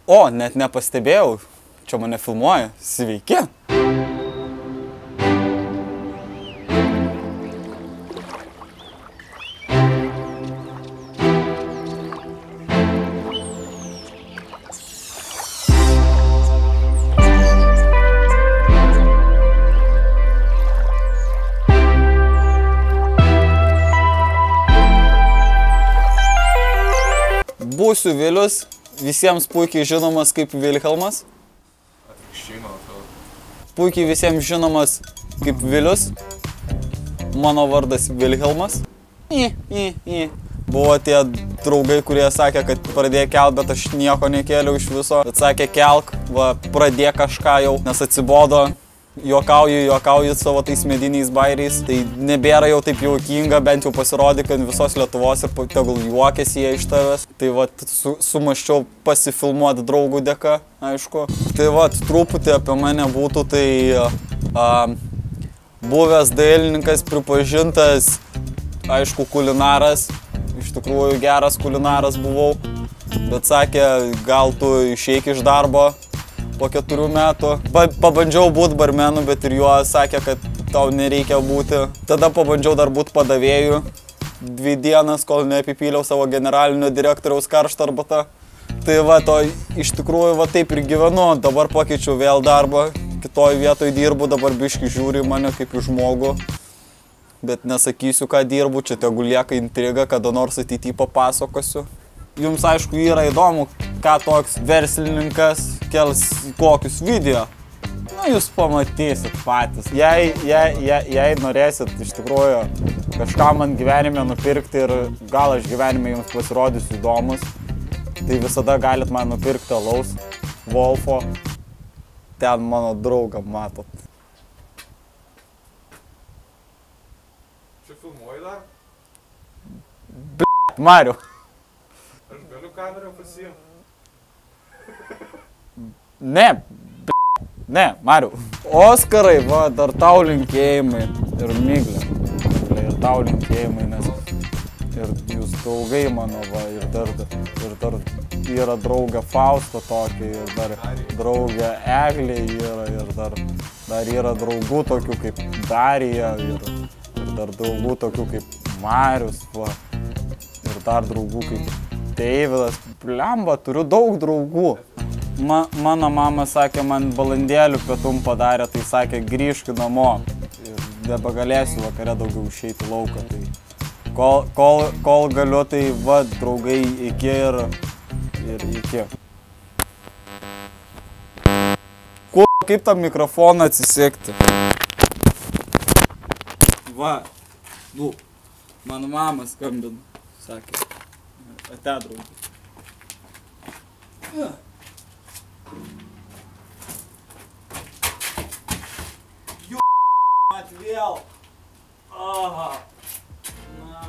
O, net nepastebėjau. Čia mane filmuoja. Sveiki. Būsiu Vilius, visiems puikiai žinomas kaip Vilhelmas. Puikiai visiems žinomas kaip Vilius. Mano vardas Vilhelmas. Buvo tie draugai, kurie sakė, kad pradėjo kelt, bet aš nieko nekėliau iš viso. Bet sakė, kelk, va, pradėk kažką jau, nes atsibodo. Juokauju savo tais mediniais bairiais. Tai nebėra jau taip juokinga, bent jau pasirodė, kad visos Lietuvos ir tegul juokėsi jie iš tavęs. Tai va, sumaščiau pasifilmuoti draugų dėka, aišku. Tai va, truputį apie mane būtų, tai buvęs dailininkas, pripažintas, aišku, kulinaras. Iš tikrųjų geras kulinaras buvau. Bet sakė, gal tu išeik iš darbo po 4 metų. Pabandžiau būti barmenu, bet ir juo sakė, kad tau nereikia būti. Tada pabandžiau dar būti padavėju 2 dienas, kol neapipyliau savo generalinio direktoriaus karštą arbatą. Tai va, to iš tikrųjų va taip ir gyvenu. Dabar pakeičiau vėl darbą, kitoj vietoj dirbu, dabar biški žiūri mane kaip į žmogų. Bet nesakysiu, ką dirbu, čia tegu lieka intriga, kada nors ateityje papasakosiu. Jums, aišku, yra įdomu, ką toks verslininkas kels kokius video. Na, jūs pamatysit patys. Jei norėsit iš tikrųjų kažką man gyvenime nupirkti ir gal aš gyvenime jums pasirodysiu įdomus, tai visada galit man nupirkti alaus Wolfo. Ten mano draugą matot. Čia filmuoji dar? Bl***, Mariu. Aš galiu kamerą pasiimti? Ne, bl***, ne, Mariu. Oskarai, va, dar tau linkėjimai ir Miglė. Ir tau linkėjimai, nes ir jūs draugai mano, va, ir dar yra draugė Fausto tokia, ir dar draugė Eglė yra, ir dar yra draugų tokių kaip Darija, ir dar draugų tokių kaip Marius, va, ir dar draugų kaip Deividas. Blemba, turiu daug draugų. Mano mama sakė, man balandėlių pietum padarė, tai sakė, grįžk namo. Ir nebegalėsiu vakare daugiau išeiti lauką. Tai kol galiu, tai va, draugai, iki ir iki. Kaip tą mikrofoną atsisekti? Va, mano mama skambina, sakė. Ate, draugai. Vėl. Aha. Na.